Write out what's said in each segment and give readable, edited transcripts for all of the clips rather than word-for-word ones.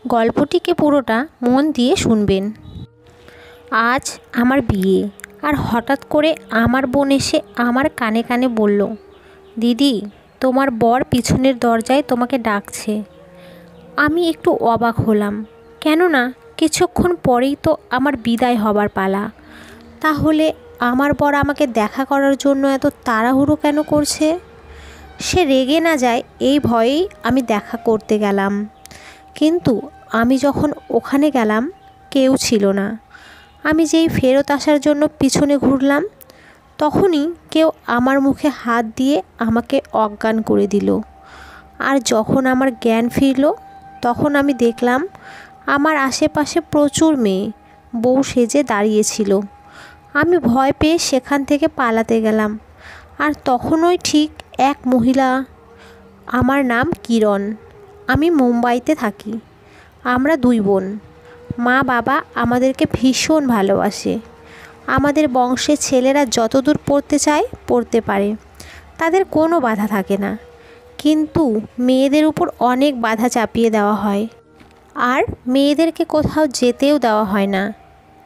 গল্পটিকে পুরোটা মন দিয়ে শুনবেন। আজ আমার বিয়ে, আর হঠাৎ করে আমার বোন এসে আমার কানে কানে বলল, দিদি তোমার বর পিছনের দরজায় তোমাকে ডাকছে। আমি একটু অবাক হলাম, কেননা কিছুক্ষণ পরেই তো আমার বিদায় হবার পালা। তাহলে আমার বর আমাকে দেখা করার জন্য এত তাড়াহুড়ো কেন করছে? সে রেগে না যায় এই ভয়েই আমি দেখা করতে গেলাম। কিন্তু আমি যখন ওখানে গেলাম কেউ ছিল না। আমি যেই ফেরত আসার জন্য পিছনে ঘুরলাম, তখনই কেউ আমার মুখে হাত দিয়ে আমাকে অজ্ঞান করে দিল। আর যখন আমার জ্ঞান ফিরল, তখন আমি দেখলাম আমার আশেপাশে প্রচুর মেয়ে বউ সেজে দাঁড়িয়েছিল। আমি ভয় পেয়ে সেখান থেকে পালাতে গেলাম। আর তখনই ঠিক এক মহিলা, আমার নাম কিরণ, আমি মুম্বাইতে থাকি। আমরা দুই বোন। মা বাবা আমাদেরকে ভীষণ ভালোবাসে। আমাদের বংশের ছেলেরা যতদূর পড়তে চায় পড়তে পারে, তাদের কোনো বাধা থাকে না। কিন্তু মেয়েদের উপর অনেক বাধা চাপিয়ে দেওয়া হয়, আর মেয়েদেরকে কোথাও যেতেও দেওয়া হয় না।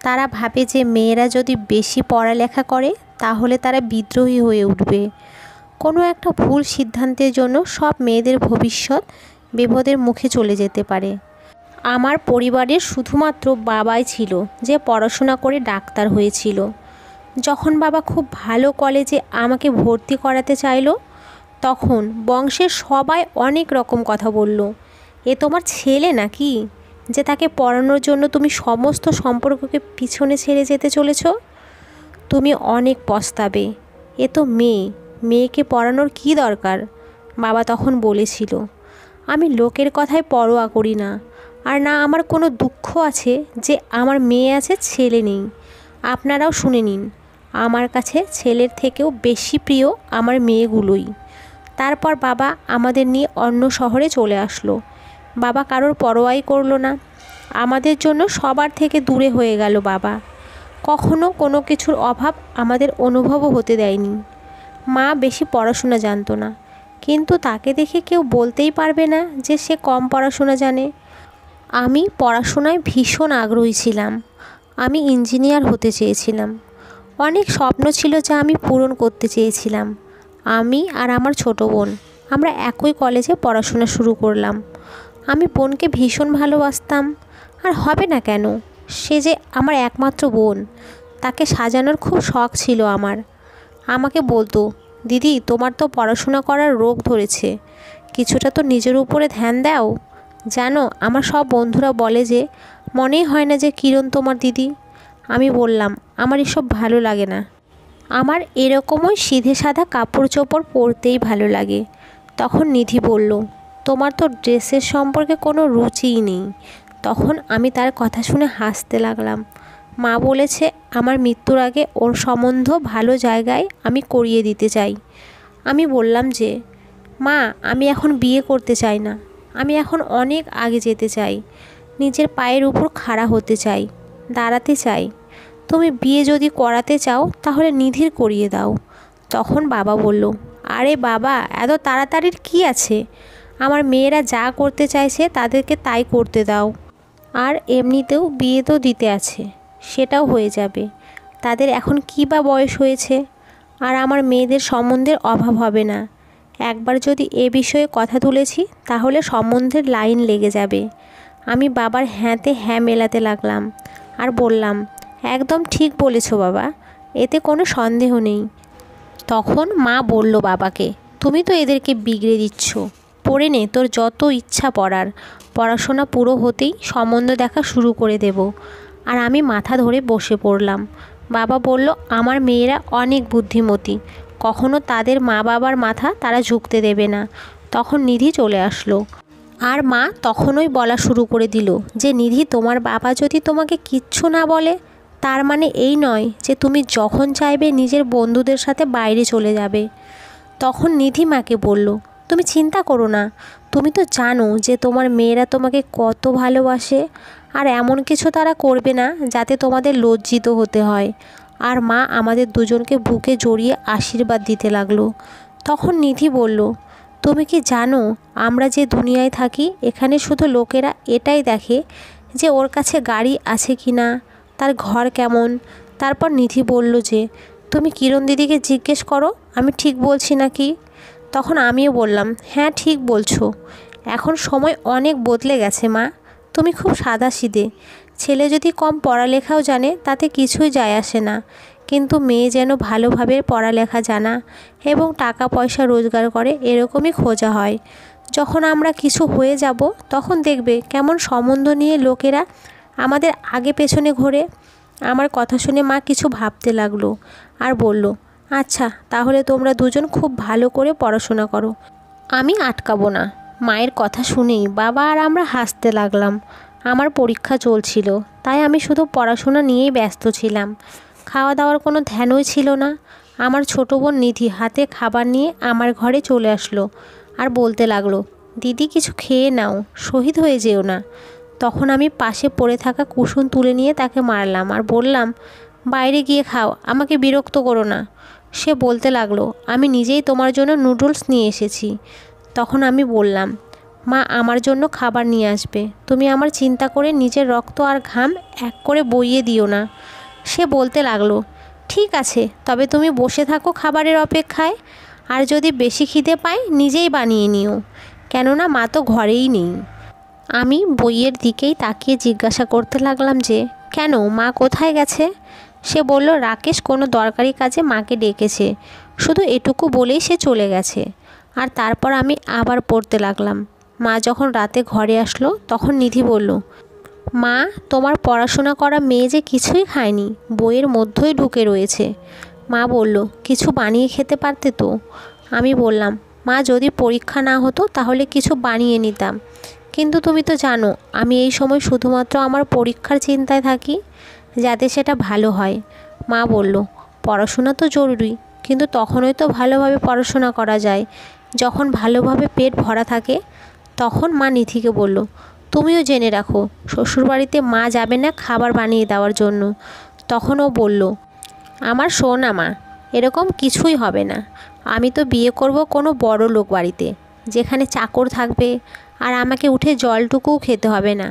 তারা ভাবে যে মেয়েরা যদি বেশি পড়ালেখা করে তাহলে তারা বিদ্রোহী হয়ে উঠবে। কোনো একটা ভুল সিদ্ধান্তের জন্য সব মেয়েদের ভবিষ্যৎ বিপদের মুখে চলে যেতে পারে। আমার পরিবারের শুধুমাত্র বাবাই ছিল যে পড়াশোনা করে ডাক্তার হয়েছিল। যখন বাবা খুব ভালো কলেজে আমাকে ভর্তি করাতে চাইলো, তখন বংশের সবাই অনেক রকম কথা বলল। এ তোমার ছেলে নাকি, যে তাকে পড়ানোর জন্য তুমি সমস্ত সম্পর্ককে পিছনে ছেড়ে যেতে চলেছ? তুমি অনেক পস্তাবে। এ তো মেয়ে, মেয়েকে পড়ানোর কী দরকার? বাবা তখন বলেছিল। আমি লোকের কথায় পরোয়া করি না, আর না আমার কোনো দুঃখ আছে যে আমার মেয়ে আছে ছেলে নেই। আপনারাও শুনে নিন, আমার কাছে ছেলের থেকেও বেশি প্রিয় আমার মেয়েগুলোই। তারপর বাবা আমাদের নিয়ে অন্য শহরে চলে আসলো। বাবা কারোর পরোয়াই করলো না। আমাদের জন্য সবার থেকে দূরে হয়ে গেল বাবা। কখনো কোনো কিছুর অভাব আমাদের অনুভবও হতে দেয়নি। মা বেশি পড়াশোনা জানতো না, কিন্তু তাকে দেখে কেউ বলতেই পারবে না যে সে কম পড়াশোনা জানে। আমি পড়াশোনায় ভীষণ আগ্রহী ছিলাম। আমি ইঞ্জিনিয়ার হতে চেয়েছিলাম। অনেক স্বপ্ন ছিল যা আমি পূরণ করতে চেয়েছিলাম। আমি আর আমার ছোট বোন আমরা একই কলেজে পড়াশোনা শুরু করলাম। আমি বোনকে ভীষণ ভালোবাসতাম। আর হবে না কেন, সে যে আমার একমাত্র বোন। তাকে সাজানোর খুব শখ ছিল আমার। আমাকে বলতো, দিদি তোমার তো পড়াশোনা করার রোগ ধরেছে, কিছুটা তো নিজের উপরে ধ্যান দাও। জানো, আমার সব বন্ধুরা বলে যে মনেই হয় না যে কিরণ তোমার দিদি। আমি বললাম, আমার এসব ভালো লাগে না। আমার এরকমই সিধে সাদা কাপড় চোপড় পরতেই ভালো লাগে। তখন নিধি বলল, তোমার তো ড্রেসের সম্পর্কে কোনো রুচিই নেই। তখন আমি তার কথা শুনে হাসতে লাগলাম। মা বলেছে আমার মৃত্যুর আগে ওর সম্বন্ধ ভালো জায়গায় আমি করিয়ে দিতে চাই। আমি বললাম যে, মা আমি এখন বিয়ে করতে চাই না। আমি এখন অনেক আগে যেতে চাই। নিজের পায়ের উপর খাড়া হতে চাই, দাঁড়াতে চাই। তুমি বিয়ে যদি করাতে চাও তাহলে নিধির করিয়ে দাও। তখন বাবা বলল, আরে বাবা এত তাড়াতাড়ির কী আছে? আমার মেয়েরা যা করতে চাইছে তাদেরকে তাই করতে দাও। আর এমনিতেও বিয়ে তো দিতে আছে, সেটাও হয়ে যাবে। তাদের এখন কী বা বয়স হয়েছে। আর আমার মেয়েদের সম্বন্ধের অভাব হবে না। একবার যদি এ বিষয়ে কথা তুলেছি তাহলে সম্বন্ধের লাইন লেগে যাবে। আমি বাবার হ্যাঁতে হ্যাঁ মেলাতে লাগলাম আর বললাম, একদম ঠিক বলেছ বাবা, এতে কোনো সন্দেহ নেই। তখন মা বলল বাবাকে, তুমি তো এদেরকে বিগড়ে দিচ্ছ। পড়ে নে তোর যত ইচ্ছা পড়ার। পড়াশোনা পুরো হতেই সম্বন্ধ দেখা শুরু করে দেব। আর আমি মাথা ধরে বসে পড়লাম। বাবা বলল, আমার মেয়েরা অনেক বুদ্ধিমতী, কখনো তাদের মা বাবার মাথা তারা ঝুঁকতে দেবে না। তখন নিধি চলে আসলো। আর মা তখনই বলা শুরু করে দিল যে, নিধি তোমার বাবা যদি তোমাকে কিচ্ছু না বলে তার মানে এই নয় যে তুমি যখন চাইবে নিজের বন্ধুদের সাথে বাইরে চলে যাবে। তখন নিধি মাকে বলল, তুমি চিন্তা করো না, তুমি তো জানো যে তোমার মেয়েরা তোমাকে কত ভালোবাসে। আর এমন কিছু তারা করবে না যাতে তোমাদের লজ্জিত হতে হয়। আর মা আমাদের দুজনকে বুকে জড়িয়ে আশীর্বাদ দিতে লাগলো। তখন নিধি বলল, তুমি কি জানো আমরা যে দুনিয়ায় থাকি এখানে শুধু লোকেরা এটাই দেখে যে ওর কাছে গাড়ি আছে কি না, তার ঘর কেমন। তারপর নিধি বলল যে তুমি কিরণ দিদিকে জিজ্ঞেস করো আমি ঠিক বলছি নাকি। তখন আমিও বললাম, হ্যাঁ ঠিক বলছো, এখন সময় অনেক বদলে গেছে মা। তুমি খুব সাদাসিধে, ছেলে যদি কম পড়ালেখাও জানে তাতে কিছুই যায় আসে না, কিন্তু মেয়ে যেন ভালোভাবে পড়ালেখা জানা এবং টাকা পয়সা রোজগার করে এরকমই খোঁজা হয়। যখন আমরা কিছু হয়ে যাব তখন দেখবে কেমন সম্বন্ধ নিয়ে লোকেরা আমাদের আগে পেছনে ঘোরে। আমার কথা শুনে মা কিছু ভাবতে লাগলো আর বলল, আচ্ছা তাহলে তোমরা দুজন খুব ভালো করে পড়াশোনা করো, আমি আটকাবো না। মায়ের কথা শুনেই বাবা আর আমরা হাসতে লাগলাম। আমার পরীক্ষা চলছিল, তাই আমি শুধু পড়াশোনা নিয়েই ব্যস্ত ছিলাম। খাওয়া দাওয়ার কোনো ধ্যানই ছিল না। আমার ছোটো বোন নিধি হাতে খাবার নিয়ে আমার ঘরে চলে আসলো আর বলতে লাগলো, দিদি কিছু খেয়ে নাও, শহীদ হয়ে যেও না। তখন আমি পাশে পড়ে থাকা কুসুম তুলে নিয়ে তাকে মারলাম আর বললাম, বাইরে গিয়ে খাও, আমাকে বিরক্ত করো না। সে বলতে লাগলো, আমি নিজেই তোমার জন্য নুডলস নিয়ে এসেছি। তখন আমি বললাম, মা আমার জন্য খাবার নিয়ে আসবে, তুমি আমার চিন্তা করে নিজের রক্ত আর ঘাম এক করে বইয়ে দিও না। সে বলতে লাগলো, ঠিক আছে, তবে তুমি বসে থাকো খাবারের অপেক্ষায়, আর যদি বেশি খিদে পায় নিজেই বানিয়ে নিও, কেননা মা তো ঘরেই নেই। আমি বইয়ের দিকেই তাকিয়ে জিজ্ঞাসা করতে লাগলাম যে, কেন মা কোথায় গেছে? সে বলল, রাকেশ কোনো দরকারি কাজে মাকে ডেকেছে, শুধু এটুকু বলেই সে চলে গেছে। আর তারপর আমি আবার পড়তে লাগলাম। মা যখন রাতে ঘরে আসলো তখন নিধি বলল, মা তোমার পড়াশোনা করা মেয়ে যে কিছুই খায়নি, বইয়ের মধ্যেই ঢুকে রয়েছে। মা বলল, কিছু বানিয়ে খেতে পারতে তো। আমি বললাম, মা যদি পরীক্ষা না হতো তাহলে কিছু বানিয়ে নিতাম, কিন্তু তুমি তো জানো আমি এই সময় শুধুমাত্র আমার পরীক্ষার চিন্তায় থাকি, যাতে সেটা ভালো হয়। মা বলল, পড়াশোনা তো জরুরি, কিন্তু তখনই তো ভালোভাবে পড়াশোনা করা যায় যখন ভালোভাবে পেট ভরা থাকে। তখন মা নিধিকে বলল, তুমিও জেনে রাখো শ্বশুরবাড়িতে মা যাবে না খাবার বানিয়ে দেওয়ার জন্য। তখন ও বলল, আমার শোনা মা, এরকম কিছুই হবে না। আমি তো বিয়ে করব কোনো বড় লোক বাড়িতে, যেখানে চাকর থাকবে আর আমাকে উঠে জলটুকুও খেতে হবে না।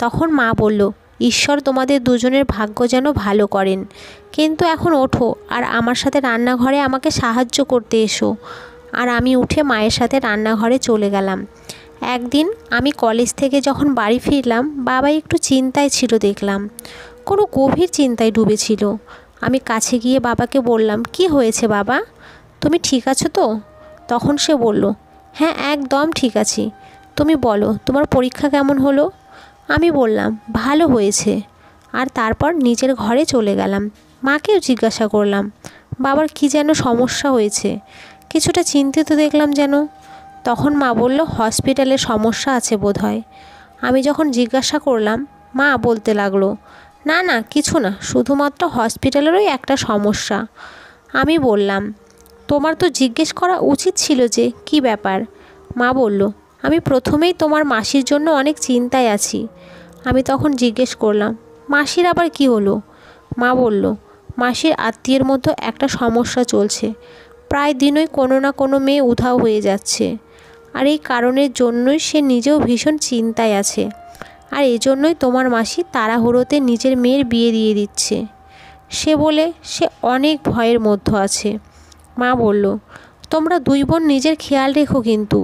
তখন মা বলল, ঈশ্বর তোমাদের দুজনের ভাগ্য যেন ভালো করেন, কিন্তু এখন ওঠো আর আমার সাথে রান্নাঘরে আমাকে সাহায্য করতে এসো। আর আমি উঠে মায়ের সাথে রান্নাঘরে চলে গেলাম। একদিন আমি কলেজ থেকে যখন বাড়ি ফিরলাম, বাবা একটু চিন্তায় ছিল দেখলাম, কোনো গভীর চিন্তায় ডুবেছিল। আমি কাছে গিয়ে বাবাকে বললাম, কি হয়েছে বাবা, তুমি ঠিক আছো তো? তখন সে বলল, হ্যাঁ একদম ঠিক আছি, তুমি বলো তোমার পরীক্ষা কেমন হলো? আমি বললাম, ভালো হয়েছে। আর তারপর নিজের ঘরে চলে গেলাম। মাকেও জিজ্ঞাসা করলাম, বাবার কি যেন সমস্যা হয়েছে, কিছুটা চিন্তিত দেখলাম যেন। তখন মা বলল, হসপিটালে সমস্যা আছে বোধহয়। আমি যখন জিজ্ঞাসা করলাম, মা বলতে লাগলো, না না কিছু না, শুধুমাত্র হসপিটালেরই একটা সমস্যা। আমি বললাম, তোমার তো জিজ্ঞেস করা উচিত ছিল যে কি ব্যাপার। মা বলল, আমি প্রথমেই তোমার মাসির জন্য অনেক চিন্তায় আছি। আমি তখন জিজ্ঞেস করলাম, মাসির আবার কি হলো? মা বলল, মাসির আত্মীয়ের মধ্যে একটা সমস্যা চলছে, প্রায় দিনই কোনো না কোনো মেয়ে উধাও হয়ে যাচ্ছে, আর এই কারণের জন্যই সে নিজেও ভীষণ চিন্তায় আছে, আর এজন্যই তোমার মাসি তাড়াহুড়োতে নিজের মেয়ের বিয়ে দিয়ে দিচ্ছে। সে বলে সে অনেক ভয়ের মধ্যে আছে। মা বলল, তোমরা দুই বোন নিজের খেয়াল রেখো, কিন্তু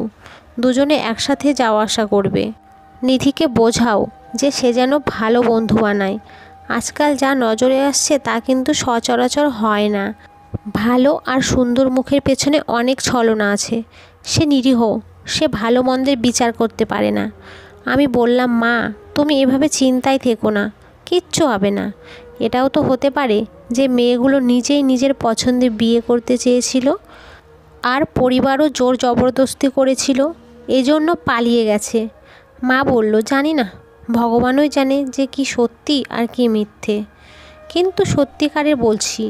দুজনে একসাথে যাওয়া আসা করবে। নিধিকে বোঝাও যে সে যেন ভালো বন্ধু বানায়। আজকাল যা নজরে আসছে তা কিন্তু সচরাচর হয় না। ভালো আর সুন্দর মুখের পেছনে অনেক ছলনা আছে। সে নিরীহ, সে ভালো মন্দের বিচার করতে পারে না। আমি বললাম, মা তুমি এভাবে চিন্তায় থেকো না, কিচ্ছু হবে না। এটাও তো হতে পারে যে মেয়েগুলো নিজেই নিজের পছন্দে বিয়ে করতে চেয়েছিল, আর পরিবারও জোর জবরদস্তি করেছিল, এজন্য পালিয়ে গেছে। মা বলল, জানি না, ভগবানই জানে যে কি সত্যি আর কি মিথ্যে, কিন্তু সত্যিকারের বলছি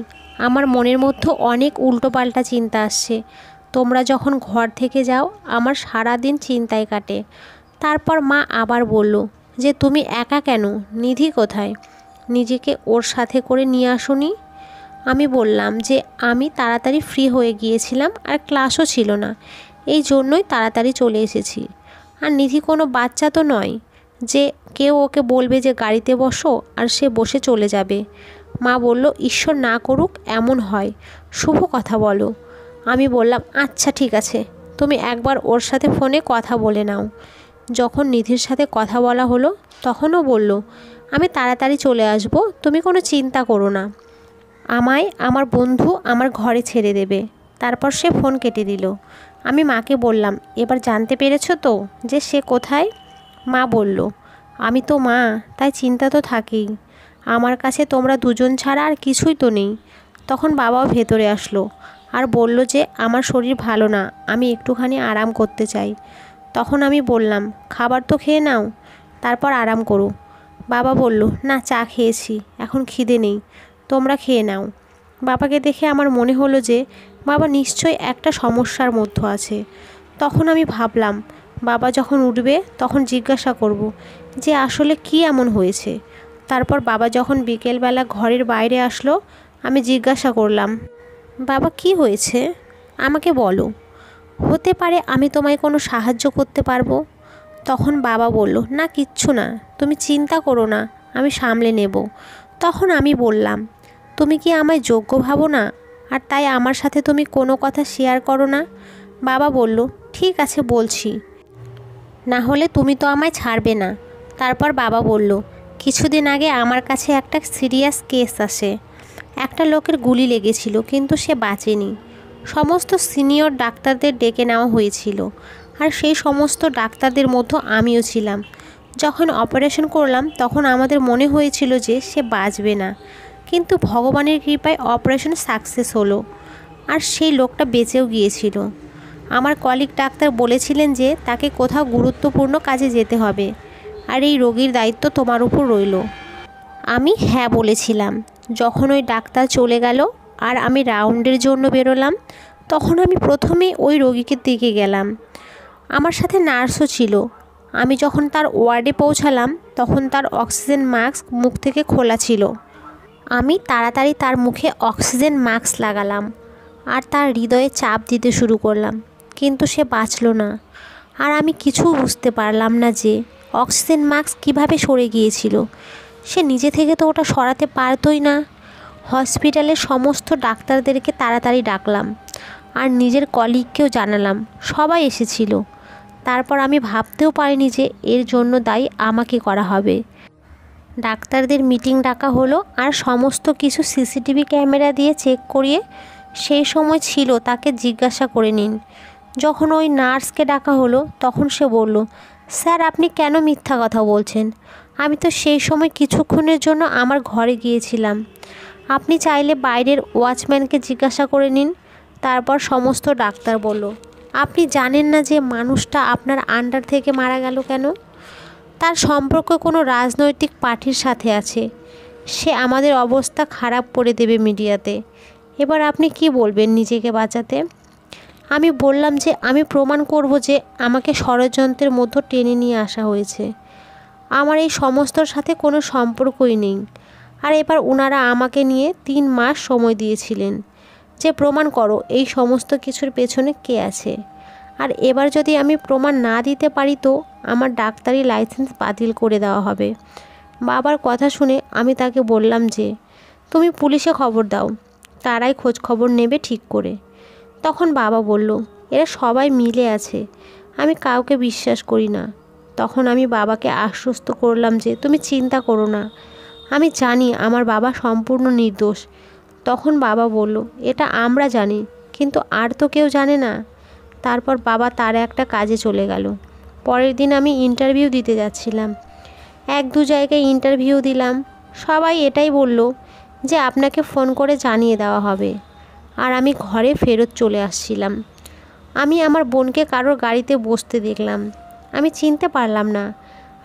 আমার মনের মধ্যে অনেক উল্টোপাল্টা চিন্তা আসছে। তোমরা যখন ঘর থেকে যাও আমার সারা দিন চিন্তায় কাটে। তারপর মা আবার বলল যে, তুমি একা কেন, নিধি কোথায়? নিজেকে ওর সাথে করে নিয়ে আসুনি? আমি বললাম যে আমি তাড়াতাড়ি ফ্রি হয়ে গিয়েছিলাম আর ক্লাসও ছিল না, এই জন্যই তাড়াতাড়ি চলে এসেছি। আর নিধি কোনো বাচ্চা তো নয় যে কেউ ওকে বলবে যে গাড়িতে বসো আর সে বসে চলে যাবে। মা বলল, ঈশ্বর না করুক এমন হয়, শুভ কথা বলো। আমি বললাম, আচ্ছা ঠিক আছে, তুমি একবার ওর সাথে ফোনে কথা বলে নাও। যখন নিধির সাথে কথা বলা হলো তখনও বলল, আমি তাড়াতাড়ি চলে আসব, তুমি কোনো চিন্তা করো না। আমায় আমার বন্ধু আমার ঘরে ছেড়ে দেবে। তারপর সে ফোন কেটে দিল। আমি মাকে বললাম, এবার জানতে পেরেছো তো যে সে কোথায়? মা বলল, আমি তো মা, তাই চিন্তা তো থাকেই। আমার কাছে তোমরা দুজন ছাড়া আর কিছুই তো নেই। তখন বাবাও ভেতরে আসলো আর বলল যে আমার শরীর ভালো না, আমি একটুখানি আরাম করতে চাই। তখন আমি বললাম, খাবার তো খেয়ে নাও, তারপর আরাম করো। বাবা বলল, না, চা খেয়েছি, এখন খিদে নেই, তোমরা খেয়ে নাও। বাবাকে দেখে আমার মনে হলো যে বাবা নিশ্চয়ই একটা সমস্যার মধ্যে আছে। তখন আমি ভাবলাম, বাবা যখন উঠবে তখন জিজ্ঞাসা করব যে আসলে কি এমন হয়েছে। তারপর বাবা যখন বিকেলবেলা ঘরের বাইরে আসলো, আমি জিজ্ঞাসা করলাম, বাবা কি হয়েছে, আমাকে বলো, হতে পারে আমি তোমায় কোনো সাহায্য করতে পারবো। তখন বাবা বলল, না কিচ্ছু না, তুমি চিন্তা করো না, আমি সামলে নেব। তখন আমি বললাম, তুমি কি আমায় যোগ্য ভাবো না, আর তাই আমার সাথে তুমি কোনো কথা শেয়ার করো না? বাবা বলল, ঠিক আছে বলছি, না হলে তুমি তো আমায় ছাড়বে না। তারপর বাবা বলল, কিছুদিন আগে আমার কাছে একটা সিরিয়াস কেস আসে। একটা লোকের গুলি লেগেছিল কিন্তু সে বাঁচেনি। সমস্ত সিনিয়র ডাক্তারদের ডেকে নেওয়া হয়েছিল, আর সেই সমস্ত ডাক্তারদের মধ্যে আমিও ছিলাম। যখন অপারেশন করলাম তখন আমাদের মনে হয়েছিল যে সে বাঁচবে না, কিন্তু ভগবানের কৃপায় অপারেশন সাকসেস হলো, আর সেই লোকটা বেঁচেও গিয়েছিল। আমার কলিগ ডাক্তার বলেছিলেন যে তাকে কোথাও গুরুত্বপূর্ণ কাজে যেতে হবে, আর এই রোগীর দায়িত্ব তোমার উপর রইল। আমি হ্যাঁ বলেছিলাম। যখন ওই ডাক্তার চলে গেল আর আমি রাউন্ডের জন্য বেরোলাম, তখন আমি প্রথমেই ওই রোগীকে দিকে গেলাম। আমার সাথে নার্সও ছিল। আমি যখন তার ওয়ার্ডে পৌঁছালাম তখন তার অক্সিজেন মাস্ক মুখ থেকে খোলা ছিল। আমি তাড়াতাড়ি তার মুখে অক্সিজেন মাস্ক লাগালাম আর তার হৃদয়ে চাপ দিতে শুরু করলাম, কিন্তু সে বাঁচল না। আর আমি কিছু বুঝতে পারলাম না যে অক্সিজেন মাস্ক কিভাবে সরে গিয়েছিল। সে নিজে থেকে তো ওটা সরাতে পারতই না। হসপিটালের সমস্ত ডাক্তারদেরকে তাড়াতাড়ি ডাকলাম আর নিজের কলিগকেও জানালাম, সবাই এসেছিল। তারপর আমি ভাবতেও পারিনি যে এর জন্য দায়ী আমাকে করা হবে। ডাক্তারদের মিটিং ডাকা হলো আর সমস্ত কিছু সিসিটিভি ক্যামেরা দিয়ে চেক করিয়ে সেই সময় ছিল তাকে জিজ্ঞাসা করে নিন। যখন ওই নার্সকে ডাকা হলো তখন সে বলল, স্যার আপনি কেন মিথ্যা কথা বলছেন? আমি তো সেই সময় কিছুক্ষণের জন্য আমার ঘরে গিয়েছিলাম। আপনি চাইলে বাইরের ওয়াচম্যানকে জিজ্ঞাসা করে নিন। তারপর সমস্ত ডাক্তার বলল, আপনি জানেন না যে মানুষটা আপনার আন্ডার থেকে মারা গেল কেন? তার সম্পর্ক কোনো রাজনৈতিক পার্টির সাথে আছে। সে আমাদের অবস্থা খারাপ করে দেবে মিডিয়াতে। এবার আপনি কি বলবেন নিজেকে বাঁচাতে? আমি বললাম যে আমি প্রমাণ করব যে আমাকে ষড়যন্ত্রের মধ্যে টেনে নিয়ে আসা হয়েছে। আমার এই সমস্তর সাথে কোনো সম্পর্কই নেই। আর এবার ওনারা আমাকে নিয়ে 3 মাস সময় দিয়েছিলেন যে প্রমাণ করো এই সমস্ত কিছুর পেছনে কে আছে। আর এবার যদি আমি প্রমাণ না দিতে পারি তো আমার ডাক্তারি লাইসেন্স বাতিল করে দেওয়া হবে। বাবার কথা শুনে আমি তাকে বললাম যে তুমি পুলিশে খবর দাও, তারাই খোঁজ খবর নেবে ঠিক করে। তখন বাবা বলল, এরা সবাই মিলে আছে, আমি কাউকে বিশ্বাস করি না। তখন আমি বাবাকে আশ্বস্ত করলাম যে তুমি চিন্তা করো না, আমি জানি আমার বাবা সম্পূর্ণ নির্দোষ। তখন বাবা বলল, এটা আমরা জানি, কিন্তু আর তো কেউ জানে না। তারপর বাবা তার একটা কাজে চলে গেল। পরের দিন আমি ইন্টারভিউ দিতে যাচ্ছিলাম। 1-2 জায়গায় ইন্টারভিউ দিলাম। সবাই এটাই বলল যে আপনাকে ফোন করে জানিয়ে দেওয়া হবে। আর আমি ঘরে ফেরত চলে আসছিলাম। আমি আমার বোনকে কারোর গাড়িতে বসতে দেখলাম। আমি চিনতে পারলাম না।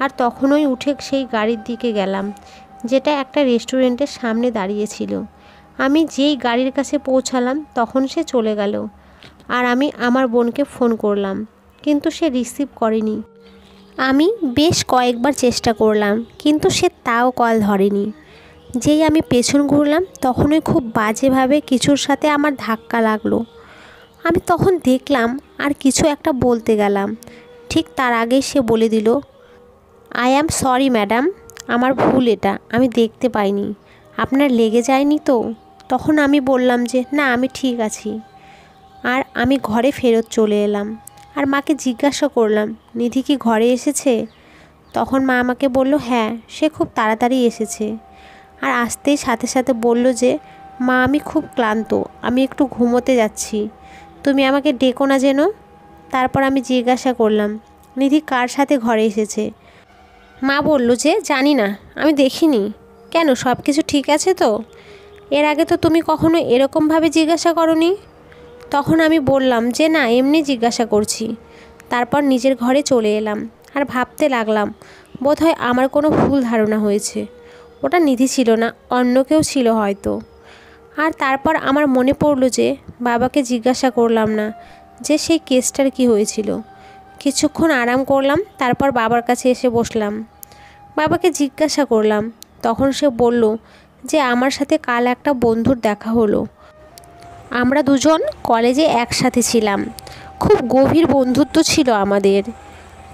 আর তখনই উঠে সেই গাড়ির দিকে গেলাম যেটা একটা রেস্টুরেন্টের সামনে দাঁড়িয়েছিল। আমি যেই গাড়ির কাছে পৌঁছালাম তখন সে চলে গেল। আর আমি আমার বোনকে ফোন করলাম, কিন্তু সে রিসিভ করেনি। আমি বেশ কয়েকবার চেষ্টা করলাম, কিন্তু সে তাও কল ধরেনি। যেই আমি পেছন ঘুরলাম তখনই খুব বাজেভাবে কিছুর সাথে আমার ধাক্কা লাগলো। আমি তখন দেখলাম আর কিছু একটা বলতে গেলাম, ঠিক তার আগেই সে বলে দিল, আই অ্যাম সরি ম্যাডাম, আমার ভুল, এটা আমি দেখতে পাইনি, আপনার লেগে যায়নি তো? তখন আমি বললাম যে না, আমি ঠিক আছি। আর আমি ঘরে ফেরত চলে এলাম আর মাকে জিজ্ঞাসা করলাম, নিধি কি ঘরে এসেছে? তখন মা আমাকে বলল, হ্যাঁ, সে খুব তাড়াতাড়ি এসেছে। আর আসতেই সাথে সাথে বলল যে, মা আমি খুব ক্লান্ত, আমি একটু ঘুমোতে যাচ্ছি, তুমি আমাকে ডেকো না যেন। তারপর আমি জিজ্ঞাসা করলাম, নিধি কার সাথে ঘরে এসেছে? মা বলল যে, জানি না, আমি দেখিনি। কেন, সব কিছু ঠিক আছে তো? এর আগে তো তুমি কখনো এরকমভাবে জিজ্ঞাসা করনি। তখন আমি বললাম যে না, এমনি জিজ্ঞাসা করছি। তারপর নিজের ঘরে চলে এলাম আর ভাবতে লাগলাম, বোধহয় আমার কোনো ভুল ধারণা হয়েছে, ওটা নিধি ছিল না, অন্য কেউ ছিল হয়তো। আর তারপর আমার মনে পড়লো যে বাবাকে জিজ্ঞাসা করলাম না যে সেই কেসটার কি হয়েছিল। কিছুক্ষণ আরাম করলাম, তারপর বাবার কাছে এসে বসলাম। বাবাকে জিজ্ঞাসা করলাম, তখন সে বলল যে আমার সাথে কাল একটা বন্ধুর দেখা হলো, আমরা দুজন কলেজে একসাথে ছিলাম, খুব গভীর বন্ধুত্ব ছিল আমাদের।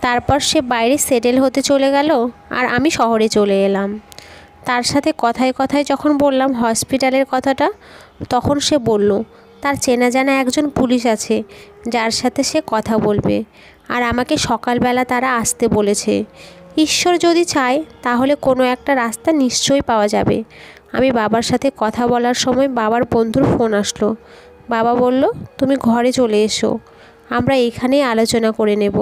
তারপর সে বাইরে সেটেল হতে চলে গেল আর আমি শহরে চলে এলাম। তার সাথে কথায় কথায় যখন বললাম হসপিটালের কথাটা, তখন সে বলল তার চেনা জানা একজন পুলিশ আছে যার সাথে সে কথা বলবে, আর আমাকে সকালবেলা তারা আসতে বলেছে। ঈশ্বর যদি চায় তাহলে কোনো একটা রাস্তা নিশ্চয়ই পাওয়া যাবে। আমি বাবার সাথে কথা বলার সময় বাবার বন্ধুর ফোন আসলো। বাবা বলল, তুমি ঘরে চলে এসো, আমরা এখানেই আলোচনা করে নেব।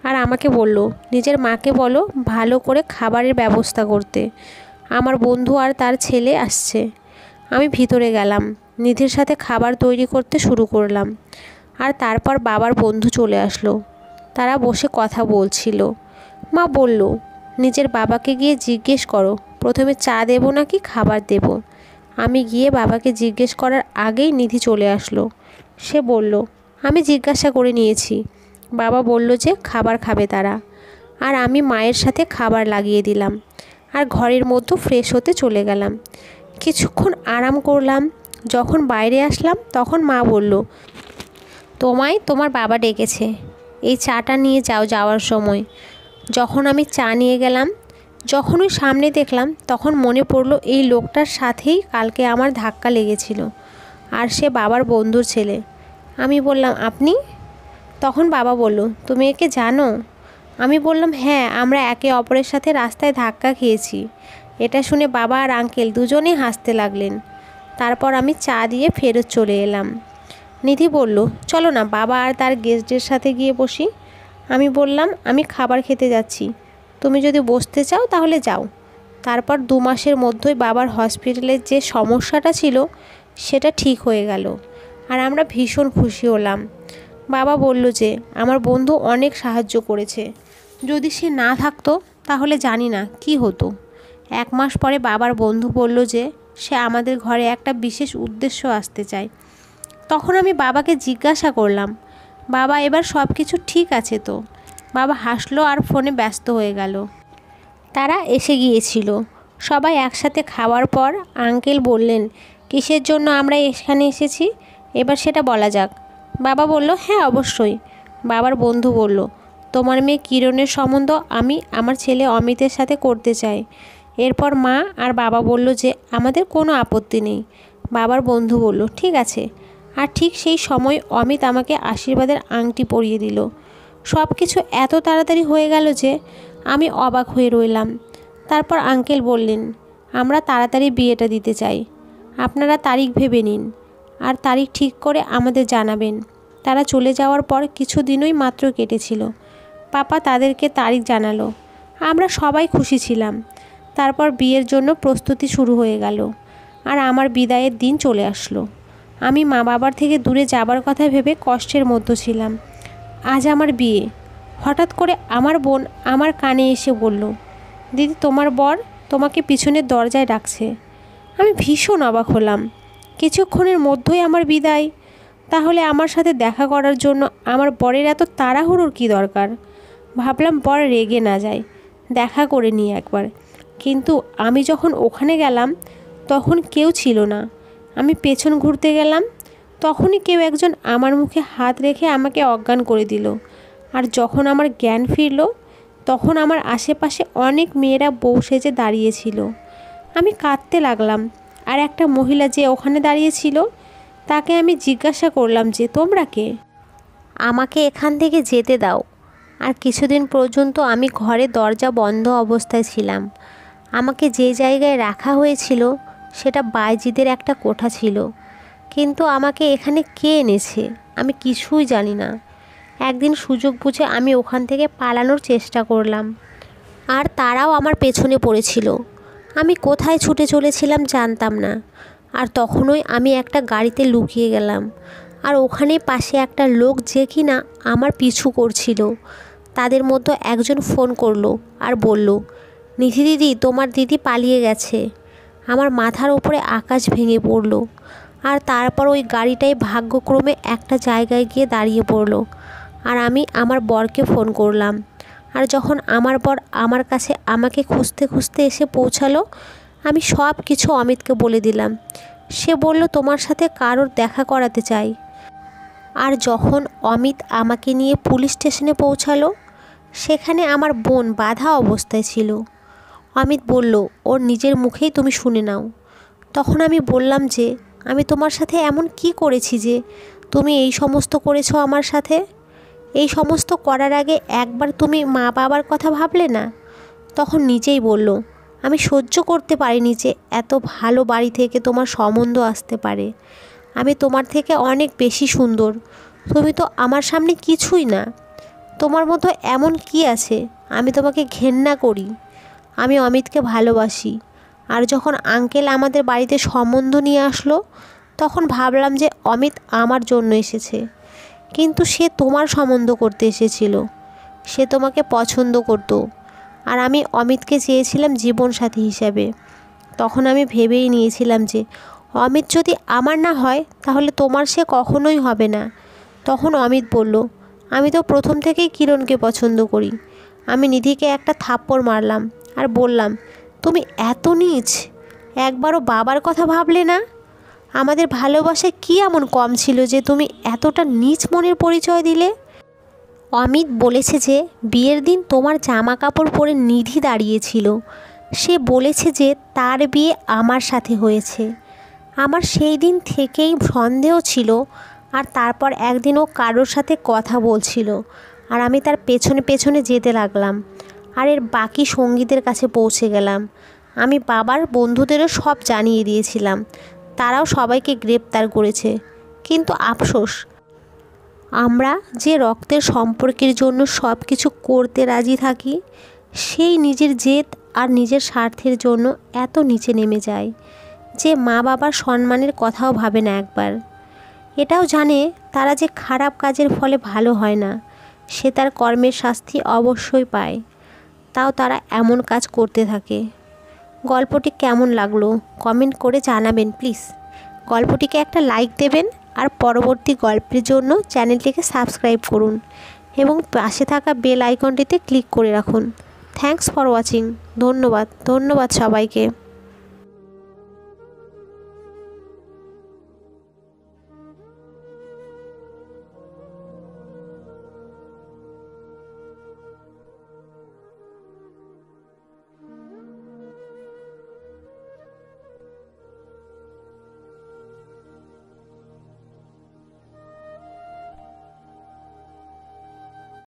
আর আমাকে বলল, নিজের মাকে বলো ভালো করে খাবারের ব্যবস্থা করতে, আমার বন্ধু আর তার ছেলে আসছে। আমি ভিতরে গেলাম, নিধির সাথে খাবার তৈরি করতে শুরু করলাম। আর তারপর বাবার বন্ধু চলে আসলো, তারা বসে কথা বলছিল। মা বলল, নিজের বাবাকে গিয়ে জিজ্ঞেস করো প্রথমে চা দেবো নাকি খাবার দেব। আমি গিয়ে বাবাকে জিজ্ঞেস করার আগেই নিধি চলে আসলো। সে বলল, আমি জিজ্ঞাসা করে নিয়েছি, বাবা বলল যে খাবার খাবে তারা। আর আমি মায়ের সাথে খাবার লাগিয়ে দিলাম আর ঘরের মধ্যে ফ্রেশ হতে চলে গেলাম। কিছুক্ষণ আরাম করলাম। যখন বাইরে আসলাম তখন মা বলল, তোমায় তোমার বাবা ডেকেছে, এই চাটা নিয়ে যাও যাওয়ার সময়। যখন আমি চা নিয়ে গেলাম, যখন ওই সামনে দেখলাম, তখন মনে পড়লো এই লোকটার সাথেই কালকে আমার ধাক্কা লেগেছিল, আর সে বাবার বন্ধুর ছেলে। আমি বললাম, আপনি? তখন বাবা বলল, তুমি একে জানো? আমি বললাম, হ্যাঁ, আমরা একে অপরের সাথে রাস্তায় ধাক্কা খেয়েছি। এটা শুনে বাবা আর আঙ্কেল দুজনেই হাসতে লাগলেন। তারপর আমি চা দিয়ে ফেরত চলে এলাম। নিধি বলল, চলো না বাবা আর তার গেস্টদের সাথে গিয়ে বসি। আমি বললাম, আমি খাবার খেতে যাচ্ছি, তুমি যদি বসতে চাও তাহলে যাও। তারপর 2 মাসের মধ্যেই বাবার হসপিটালের যে সমস্যাটা ছিল সেটা ঠিক হয়ে গেল, আর আমরা ভীষণ খুশি হলাম। বাবা বলল যে আমার বন্ধু অনেক সাহায্য করেছে, যদি সে না থাকতো তাহলে জানি না কি হতো। 1 মাস পরে বাবার বন্ধু বলল যে সে আমাদের ঘরে একটা বিশেষ উদ্দেশ্য আসতে চায়। তখন আমি বাবাকে জিজ্ঞাসা করলাম, বাবা এবার সব কিছু ঠিক আছে তো? বাবা হাসলো আর ফোনে ব্যস্ত হয়ে গেল। তারা এসে গিয়েছিল। সবাই একসাথে খাওয়ার পর আঙ্কেল বললেন, কিসের জন্য আমরা এখানে এসেছি এবার সেটা বলা যাক। বাবা বলল, হ্যাঁ অবশ্যই। বাবার বন্ধু বলল, তোমার মেয়ে কিরণের সম্বন্ধ আমি আমার ছেলে অমিতের সাথে করতে চাই। এরপর মা আর বাবা বলল যে আমাদের কোনো আপত্তি নেই। বাবার বন্ধু বলল, ঠিক আছে। আর ঠিক সেই সময় অমিত আমাকে আশীর্বাদের আংটি পরিয়ে দিল। সব কিছু এত তাড়াতাড়ি হয়ে গেল যে আমি অবাক হয়ে রইলাম। তারপর আঙ্কেল বললেন, আমরা তাড়াতাড়ি বিয়েটা দিতে চাই, আপনারা তারিখ ভেবে নিন আর তারিখ ঠিক করে আমাদের জানাবেন। তারা চলে যাওয়ার পর কিছু দিনই মাত্র কেটেছিল। পাপা তাদেরকে তারিখ জানালো। আমরা সবাই খুশি ছিলাম। তারপর বিয়ের জন্য প্রস্তুতি শুরু হয়ে গেল আর আমার বিদায়ের দিন চলে আসলো। আমি মা বাবার থেকে দূরে যাবার কথা ভেবে কষ্টের মধ্যে ছিলাম। আজ আমার বিয়ে। হঠাৎ করে আমার বোন আমার কানে এসে বলল, দিদি তোমার বর তোমাকে পিছনের দরজায় ডাকছে। আমি ভীষণ অবাক হলাম। কিছুক্ষণের মধ্যেই আমার বিদায়, তাহলে আমার সাথে দেখা করার জন্য আমার বরের এত তাড়াহুড়োর কী দরকার? ভাবলাম বর রেগে না যায়, দেখা করে নিই একবার। কিন্তু আমি যখন ওখানে গেলাম তখন কেউ ছিল না। আমি পেছন ঘুরতে গেলাম তখনই কেউ একজন আমার মুখে হাত রেখে আমাকে অজ্ঞান করে দিল। আর যখন আমার জ্ঞান ফিরল, তখন আমার আশেপাশে অনেক মেয়েরা বউ সেজে দাঁড়িয়েছিল। আমি কাঁদতে লাগলাম। আর একটা মহিলা যে ওখানে দাঁড়িয়েছিল, তাকে আমি জিজ্ঞাসা করলাম যে তোমরা কে? আমাকে এখান থেকে যেতে দাও। আর কিছুদিন পর্যন্ত আমি ঘরে দরজা বন্ধ অবস্থায় ছিলাম। আমাকে যে জায়গায় রাখা হয়েছিল সেটা বাইজিদের একটা কোঠা ছিল, কিন্তু আমাকে এখানে কে এনেছে আমি কিছুই জানি না। একদিন সুযোগ বুঝে আমি ওখান থেকে পালানোর চেষ্টা করলাম, আর তারাও আমার পেছনে পড়েছিল। আমি কোথায় ছুটে চলেছিলাম জানতাম না। আর তখনই আমি একটা গাড়িতে লুকিয়ে গেলাম। আর ওখানে পাশে একটা লোক যে কিনা আমার পিছু করছিল, তাদের মধ্যে একজন ফোন করলো আর বলল, নিধি দিদি, তোমার দিদি পালিয়ে গেছে। আমার মাথার উপরে আকাশ ভেঙে পড়ল। আর তারপর ওই গাড়িটাই ভাগ্যক্রমে একটা জায়গায় গিয়ে দাঁড়িয়ে পড়লো। আর আমি আমার বরকে ফোন করলাম। আর যখন আমার বর আমার কাছে আমাকে খুঁজতে খুঁজতে এসে পৌঁছালো, আমি সব কিছু অমিতকে বলে দিলাম। সে বলল তোমার সাথে কারোর দেখা করাতে চাই। আর যখন অমিত আমাকে নিয়ে পুলিশ স্টেশনে পৌঁছালো, সেখানে আমার বোন বাঁধা অবস্থায় ছিল। অমিত বলল, ওর নিজের মুখেই তুমি শুনে নাও। তখন আমি বললাম যে আমি তোমার সাথে এমন কি করেছি যে তুমি এই সমস্ত করেছো আমার সাথে? এই সমস্ত করার আগে একবার তুমি মা বাবার কথা ভাবলে না? তখন নিজেই বলল, আমি সহ্য করতে পারিনি যে এত ভালো বাড়ি থেকে তোমার সম্বন্ধ আসতে পারে। আমি তোমার থেকে অনেক বেশি সুন্দর, তুমি তো আমার সামনে কিছুই না। তোমার মতো এমন কি আছে? আমি তোমাকে ঘেন্না করি। আমি অমিতকে ভালোবাসি। আর যখন আঙ্কেল আমাদের বাড়িতে সম্বন্ধ নিয়ে আসলো, তখন ভাবলাম যে অমিত আমার জন্য এসেছে, কিন্তু সে তোমার সম্বন্ধ করতে এসেছিল। সে তোমাকে পছন্দ করত। আর আমি অমিতকে চেয়েছিলাম জীবনসাথী হিসাবে। তখন আমি ভেবেই নিয়েছিলাম যে অমিত যদি আমার না হয় তাহলে তোমার সে কখনোই হবে না। তখন অমিত বলল, আমি তো প্রথম থেকেই কিরণকে পছন্দ করি। আমি নিধিকে একটা থাপ্পড় মারলাম আর বললাম, তুমি এত নীচ, একবারও বাবার কথা ভাবলে না? আমাদের ভালোবাসায় কী এমন কম ছিল যে তুমি এতটা নীচ মনের পরিচয় দিলে? অমিত বলেছে যে বিয়ের দিন তোমার জামা কাপড় পরে নিধি দাঁড়িয়েছিল। সে বলেছে যে তার বিয়ে আমার সাথে হয়েছে। আমার সেই দিন থেকেই সন্দেহ ছিল। আর তারপর একদিন ও কারোর সাথে কথা বলছিল, আর আমি তার পেছনে পেছনে যেতে লাগলাম। আর এর বাকি সঙ্গীদের কাছে পৌঁছে গেলাম। আমি বাবার বন্ধুদেরও সব জানিয়ে দিয়েছিলাম। তারাও সবাইকে গ্রেপ্তার করেছে। কিন্তু আফসোস, আমরা যে রক্তের সম্পর্কের জন্য সব কিছু করতে রাজি থাকি, সেই নিজের জেদ আর নিজের স্বার্থের জন্য এত নিচে নেমে যায় যে মা বাবার সম্মানের কথাও ভাবে না একবার। এটাও জানে তারা যে খারাপ কাজের ফলে ভালো হয় না, সে তার কর্মের শাস্তি অবশ্যই পায়, তাও তারা এমন কাজ করতে থাকে। গল্পটি কেমন লাগলো কমেন্ট করে জানাবেন প্লিজ। গল্পটিকে একটা লাইক দেবেন আর পরবর্তী গল্পের জন্য চ্যানেলটিকে সাবস্ক্রাইব করুন এবং পাশে থাকা বেল আইকনটিতে ক্লিক করে রাখুন। Thanks for watching. ধন্যবাদ সবাইকে।